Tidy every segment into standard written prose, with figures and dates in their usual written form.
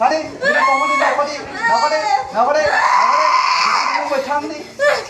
đi đi con đi nào đi nào đi nào đi không phải thăng đi đi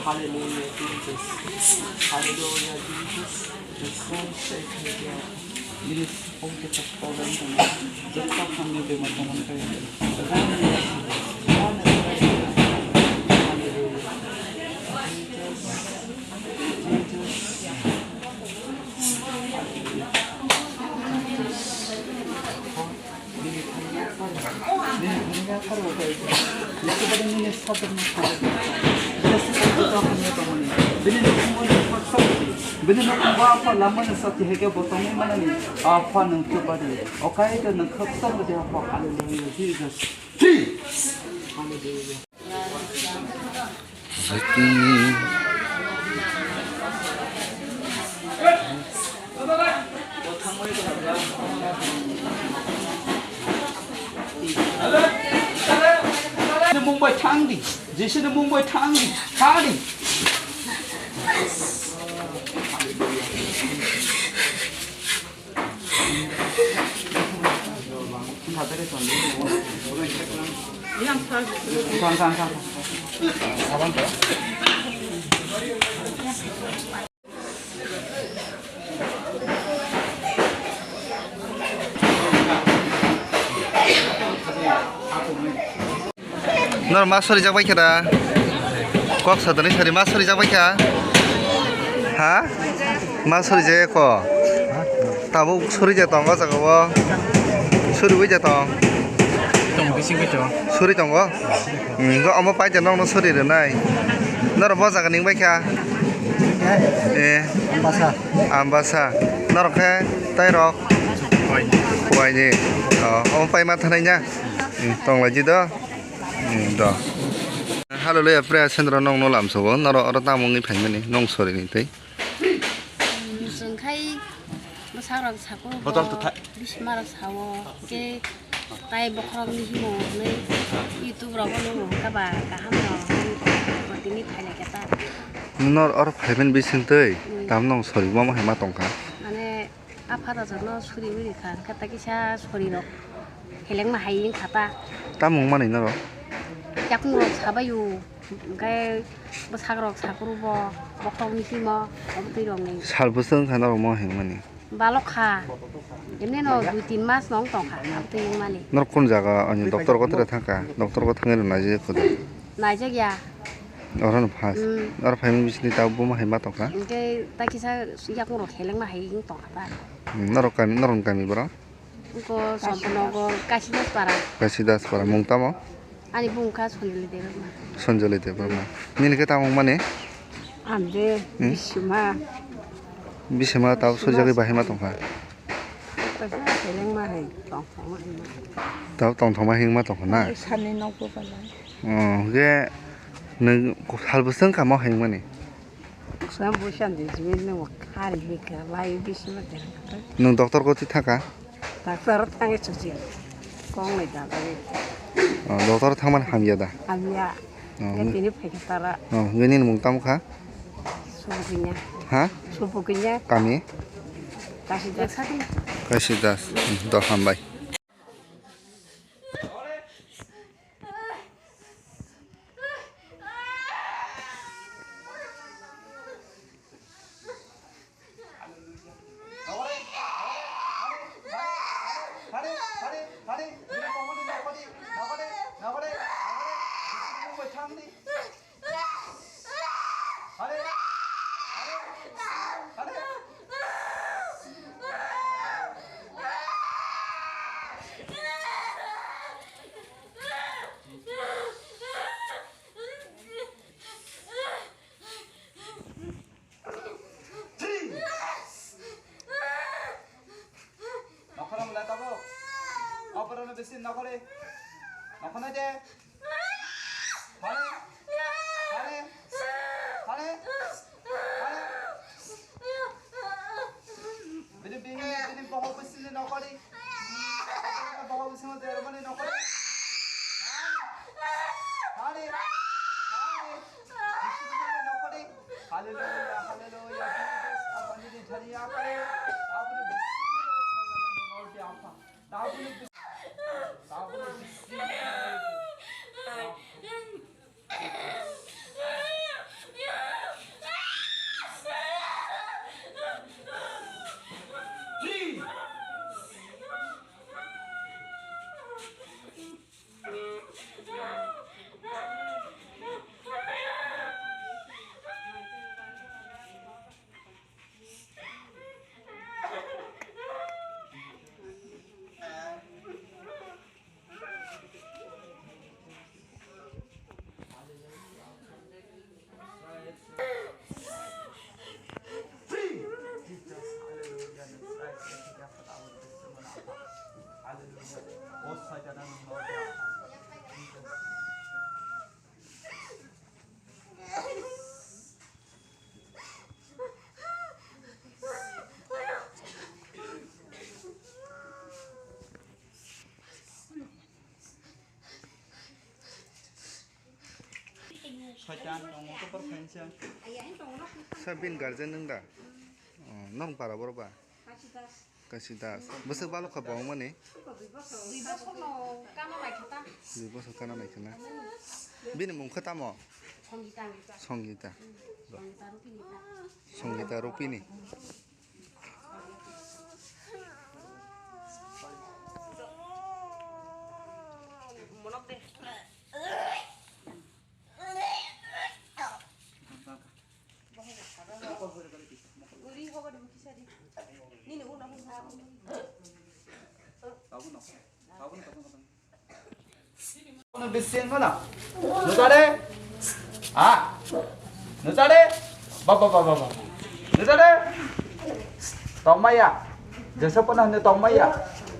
Hallelujah, Jesus. Hallelujah, Jesus. The soul says, Bilis po kita sa paulan ko na. Jika kami bimataman kayo. Binunok ko apa laman sa tihege botong ni mana ni apa nang kebari. Okay ka nang kapsa mo dia apa hallelujah Jesus. Hallelujah. Mumbai Changi 제시는 몸보에 타니. 너 마소리 잡아이켜라. 꽉 사더니 소리 마소리 잡아이켜. 하? 마소리 제거. 따보 소리 제동 거 저거. 소리 왜 제동? 소리 좀 거. 이거 엄마 빠져 놓는 소리를 나이. 너로 뭐 자가 닝 바이켜. 예. 안바사. 너로 해. 따이로. quay ông phải mặt thân nha toàn là gì đó đó hello lấy après sendra nong nó làm số nó ở tao mong cái phải mình nong số này thấy 무슨 카이 뭐 사람 사고 뭐 비스마라 사고 게 따이 버커랑 니히모네 유튜브라고 뭐 까봐 까함로 어디니 팔려겠다 nó ở phải bên bên tới tao nong số này mà hay tổng cả 안에 아파다서 너 소리 우리 가 갔다 기샤 소리로 헬랭마 하이인 가다 tao mong mà này nó 약물로 잡아요 cái 뭐 사그럭 사그로 뭐 버커랑 니히모 어디로네 살 부슨 하나로 뭐 해 mà này 발로카 옛날에 너 루틴 마스 농동 가 어디 많이 nó con 자가 아니 doctor có thể thằng doctor có thằng này là gì 거든 나저기야 ở nó phải ở phải bên bên tao bố mà hay mà tổng cả cái ta 기사 약으로 헬랭마 하이인 또 가다 nó cái gì đó 그거 선보노고 까시도 봐라 cái đó phải mong tao mà 아니 bun가 손을 대는 선절이 돼 버마 니네 cái tao mong mà này 안돼 미시마 비시마 tao 소저기 바해 mà tổng cả 그래서 헬랭마 하이 또 tao tổng thống mà hình mà tổng cả 산에 놓고 가라 cái 는 살부선 까먹 행 뭐니 산 보시한데 집에는 뭐 카리니까 라이 비시마 되는 거다 능 doctor có thích thằng 닥터로 땅에 주지 공에다 doctor thằng mình ham gì đó 아니야 내가 패겠다라 nguyên mong tao khá 수부그냐 hả 수부그냐 kami 다시 내 사진 cái gì đó đó ham bay besin nakore nakona je hane hane hane hane benim bahau besin nakore bahau besin de ramane nakore hane hane nakore hallelujah hallelujah jesus apani din dhaniya kare apne besin और क्या आपा ताबुल Soitan dong ke provinsi. Sabin garden nang da. Nong para berapa? Kasih das. Besok balok ke bawah mana? 2 বছর কানো রাখিতা 2 বছর কানা নাইখনা. Bini mung kata mo? Sangeeta Songgita. সংগীতা রূপিনিতা Songgita Rupini. মনক দে 우리 허거리 키사리 니네 오나 혼자 Nó biết xem nữa nào. Nó ra đây. À. Nó ra đây. Ba. Nó ra đây. Tông mày à. Giờ sao con nó tông mày à.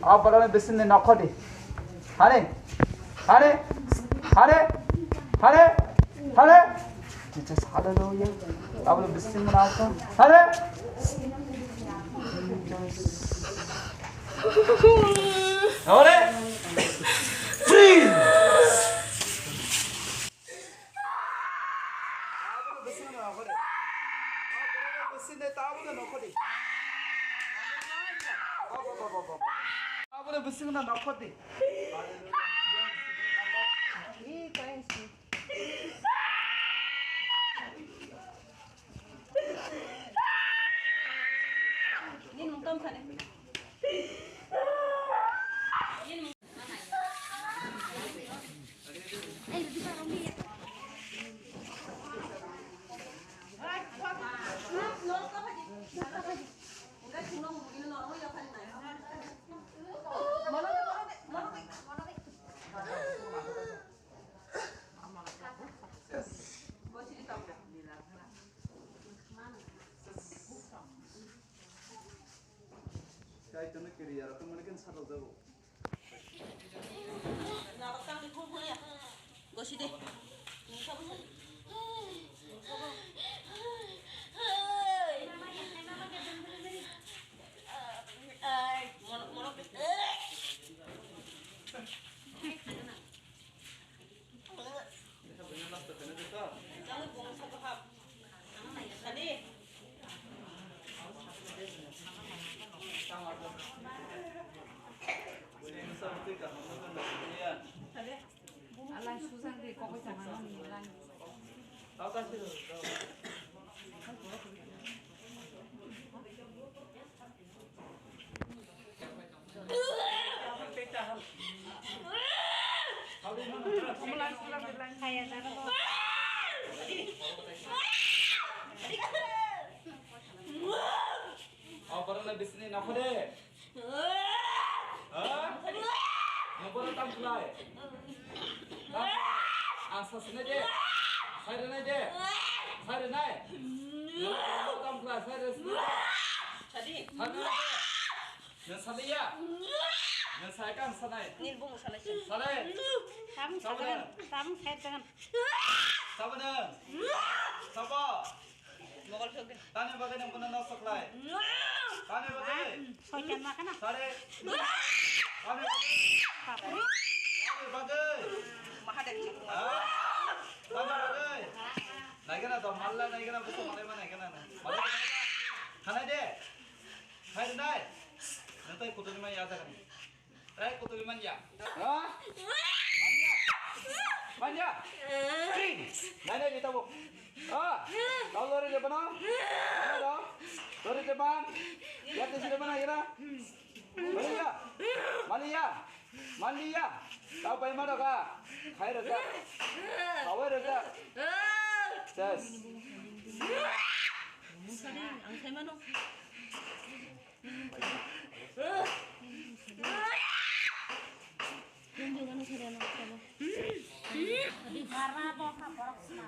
À bà nó biết xem này nó khó đi. Hả đi. 진짜 사다로야. 아버지 믿으면 나왔어. 하래. 나오래. 프리. 아버지 믿으면 나오래. 아버지 믿으면 따보다 넣거든. 아버지 믿으면 넣거든. 이 거행시 니는 묵담 사네 Kaya ito na kiriya, ito mo na kan sa daw. 알랑 수상들 거기 장하는 알랑 Parang na bisnis ako de. Ano ba ang kulay? Asas na de. Sayra na de. Sayra na. Ano ba ang kulay? Sayra na. Sadi. Ano? Nasaliya. Nasaykan sanay. 닐봉 살았어 Salay. 땀 살짝은 Saban na. Saba. 먹을 펴게 Tanya bagay ng pananaw sa klay. Tanya bagay. 서이깐 나가나 Sare. Tanya bagay. 바쁘리 Tanya bagay. 마하데지 Ah. Tanya bagay. Naik na to. Malla naik na gusto malay man naik na. Malay na. Hanay de. Hay nay. Nantay kutuliman yata kan. Try kutuliman ya. Ha? Manja. Nai kita bu. Ah. Kau lori je bana? Mana dah? Lori je ban. Ya tu sudah mana kira? Malia. Malia. Malia. Kau pergi mana kah? Hai rasa. Kau rasa. Yes. 무사리 앙세마노 연주가는 소리야 너 어디 가라 뭐 가버럭 스마